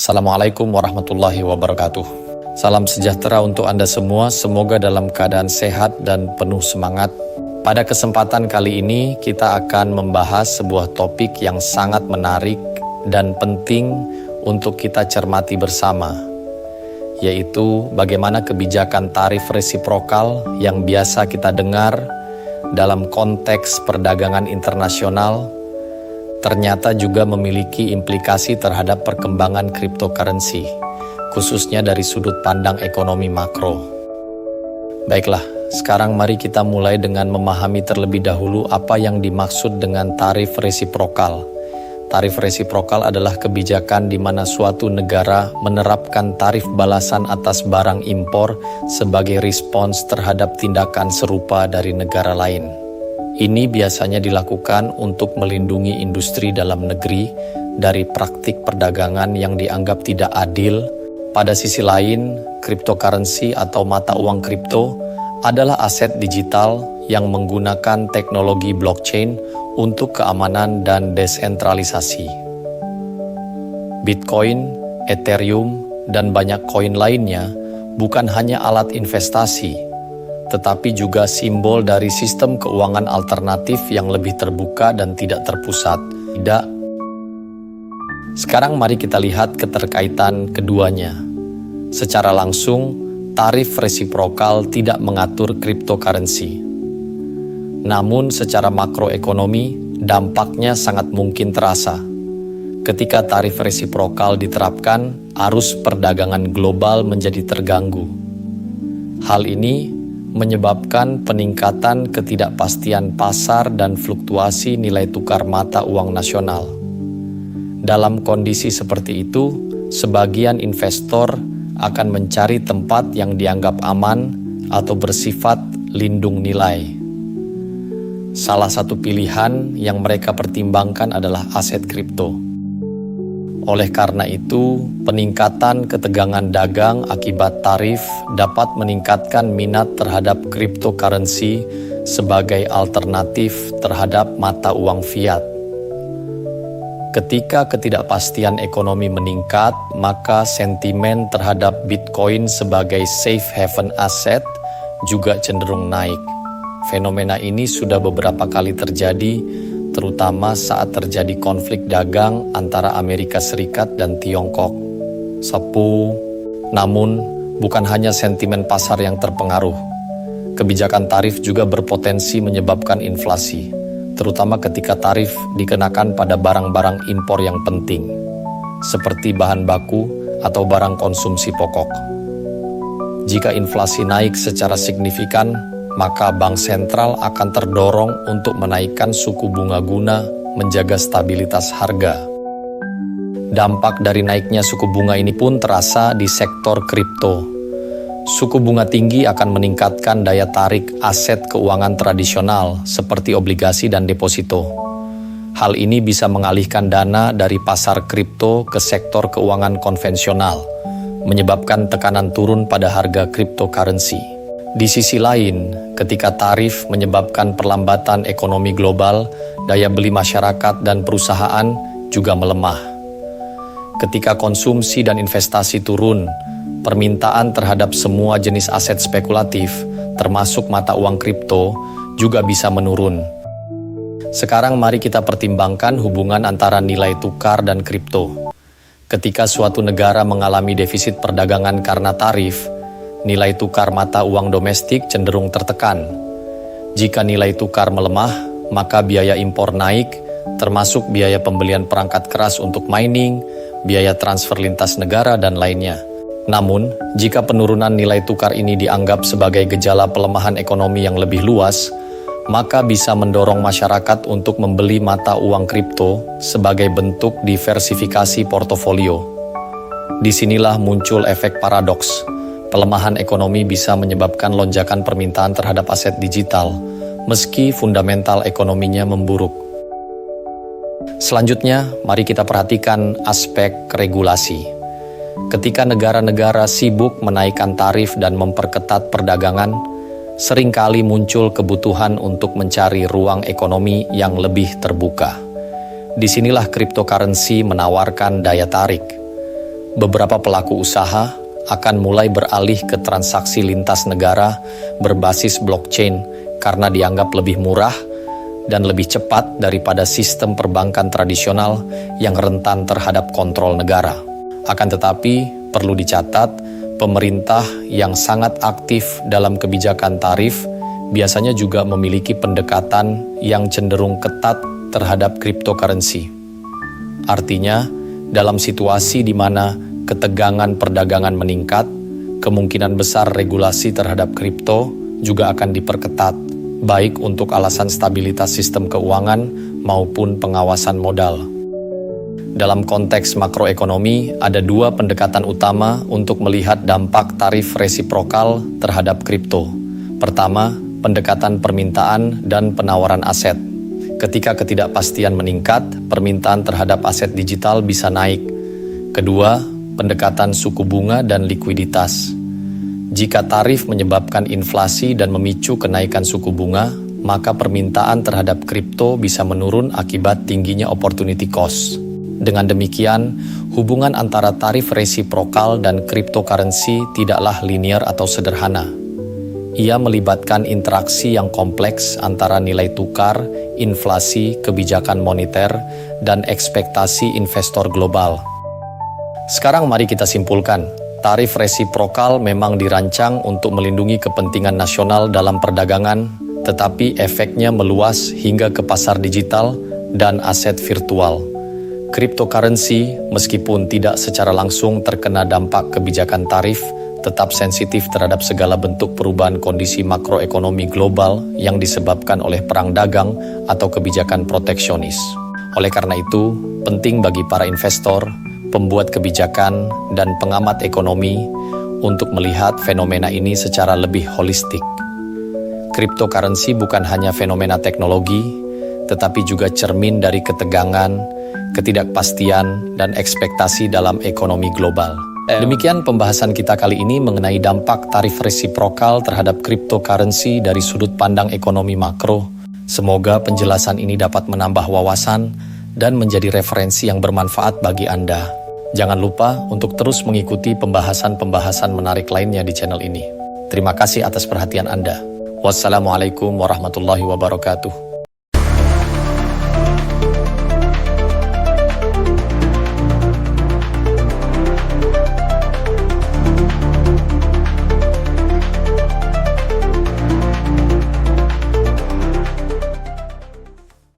Assalamualaikum warahmatullahi wabarakatuh. Salam sejahtera untuk Anda semua, semoga dalam keadaan sehat dan penuh semangat. Pada kesempatan kali ini kita akan membahas sebuah topik yang sangat menarik dan penting untuk kita cermati bersama, yaitu bagaimana kebijakan tarif resiprokal yang biasa kita dengar dalam konteks perdagangan internasional ternyata juga memiliki implikasi terhadap perkembangan cryptocurrency, khususnya dari sudut pandang ekonomi makro. Baiklah, sekarang mari kita mulai dengan memahami terlebih dahulu apa yang dimaksud dengan tarif resiprokal. Tarif resiprokal adalah kebijakan di mana suatu negara menerapkan tarif balasan atas barang impor sebagai respons terhadap tindakan serupa dari negara lain. Ini biasanya dilakukan untuk melindungi industri dalam negeri dari praktik perdagangan yang dianggap tidak adil. Pada sisi lain, cryptocurrency atau mata uang kripto adalah aset digital yang menggunakan teknologi blockchain untuk keamanan dan desentralisasi. Bitcoin, Ethereum, dan banyak koin lainnya bukan hanya alat investasi, tetapi juga simbol dari sistem keuangan alternatif yang lebih terbuka dan tidak terpusat. Sekarang mari kita lihat keterkaitan keduanya. Secara langsung, tarif resiprokal tidak mengatur cryptocurrency. Namun secara makroekonomi, dampaknya sangat mungkin terasa. Ketika tarif resiprokal diterapkan, arus perdagangan global menjadi terganggu. Hal ini menyebabkan peningkatan ketidakpastian pasar dan fluktuasi nilai tukar mata uang nasional. Dalam kondisi seperti itu, sebagian investor akan mencari tempat yang dianggap aman atau bersifat lindung nilai. Salah satu pilihan yang mereka pertimbangkan adalah aset kripto. Oleh karena itu, peningkatan ketegangan dagang akibat tarif dapat meningkatkan minat terhadap cryptocurrency sebagai alternatif terhadap mata uang fiat. Ketika ketidakpastian ekonomi meningkat, maka sentimen terhadap Bitcoin sebagai safe haven asset juga cenderung naik. Fenomena ini sudah beberapa kali terjadi, terutama saat terjadi konflik dagang antara Amerika Serikat dan Tiongkok. Namun, bukan hanya sentimen pasar yang terpengaruh. Kebijakan tarif juga berpotensi menyebabkan inflasi, terutama ketika tarif dikenakan pada barang-barang impor yang penting, seperti bahan baku atau barang konsumsi pokok. Jika inflasi naik secara signifikan, maka bank sentral akan terdorong untuk menaikkan suku bunga guna menjaga stabilitas harga. Dampak dari naiknya suku bunga ini pun terasa di sektor kripto. Suku bunga tinggi akan meningkatkan daya tarik aset keuangan tradisional seperti obligasi dan deposito. Hal ini bisa mengalihkan dana dari pasar kripto ke sektor keuangan konvensional, menyebabkan tekanan turun pada harga cryptocurrency. Di sisi lain, ketika tarif menyebabkan perlambatan ekonomi global, daya beli masyarakat dan perusahaan juga melemah. Ketika konsumsi dan investasi turun, permintaan terhadap semua jenis aset spekulatif, termasuk mata uang kripto, juga bisa menurun. Sekarang mari kita pertimbangkan hubungan antara nilai tukar dan kripto. Ketika suatu negara mengalami defisit perdagangan karena tarif, nilai tukar mata uang domestik cenderung tertekan. Jika nilai tukar melemah, maka biaya impor naik, termasuk biaya pembelian perangkat keras untuk mining, biaya transfer lintas negara, dan lainnya. Namun, jika penurunan nilai tukar ini dianggap sebagai gejala pelemahan ekonomi yang lebih luas, maka bisa mendorong masyarakat untuk membeli mata uang kripto sebagai bentuk diversifikasi portofolio. Disinilah muncul efek paradoks. Pelemahan ekonomi bisa menyebabkan lonjakan permintaan terhadap aset digital, meski fundamental ekonominya memburuk. Selanjutnya, mari kita perhatikan aspek regulasi. Ketika negara-negara sibuk menaikkan tarif dan memperketat perdagangan, seringkali muncul kebutuhan untuk mencari ruang ekonomi yang lebih terbuka. Disinilah cryptocurrency menawarkan daya tarik. beberapa pelaku usaha akan mulai beralih ke transaksi lintas negara berbasis blockchain karena dianggap lebih murah dan lebih cepat daripada sistem perbankan tradisional yang rentan terhadap kontrol negara. Akan tetapi, perlu dicatat, pemerintah yang sangat aktif dalam kebijakan tarif biasanya juga memiliki pendekatan yang cenderung ketat terhadap cryptocurrency. Artinya, dalam situasi di mana ketegangan perdagangan meningkat, kemungkinan besar regulasi terhadap kripto juga akan diperketat, baik untuk alasan stabilitas sistem keuangan maupun pengawasan modal. Dalam konteks makroekonomi, ada dua pendekatan utama untuk melihat dampak tarif resiprokal terhadap kripto. Pertama, pendekatan permintaan dan penawaran aset. Ketika ketidakpastian meningkat, permintaan terhadap aset digital bisa naik. Kedua, pendekatan suku bunga dan likuiditas. Jika tarif menyebabkan inflasi dan memicu kenaikan suku bunga, maka permintaan terhadap kripto bisa menurun akibat tingginya opportunity cost. Dengan demikian, hubungan antara tarif resiprokal dan cryptocurrency tidaklah linear atau sederhana. Ia melibatkan interaksi yang kompleks antara nilai tukar, inflasi, kebijakan moneter, dan ekspektasi investor global. Sekarang mari kita simpulkan, tarif resiprokal memang dirancang untuk melindungi kepentingan nasional dalam perdagangan, tetapi efeknya meluas hingga ke pasar digital dan aset virtual. Cryptocurrency, meskipun tidak secara langsung terkena dampak kebijakan tarif, tetap sensitif terhadap segala bentuk perubahan kondisi makroekonomi global yang disebabkan oleh perang dagang atau kebijakan proteksionis. Oleh karena itu, penting bagi para investor, pembuat kebijakan, dan pengamat ekonomi untuk melihat fenomena ini secara lebih holistik. Cryptocurrency bukan hanya fenomena teknologi, tetapi juga cermin dari ketegangan, ketidakpastian, dan ekspektasi dalam ekonomi global. Demikian pembahasan kita kali ini mengenai dampak tarif resiprokal terhadap cryptocurrency dari sudut pandang ekonomi makro. Semoga penjelasan ini dapat menambah wawasan dan menjadi referensi yang bermanfaat bagi Anda. Jangan lupa untuk terus mengikuti pembahasan-pembahasan menarik lainnya di channel ini. Terima kasih atas perhatian Anda. Wassalamualaikum warahmatullahi wabarakatuh.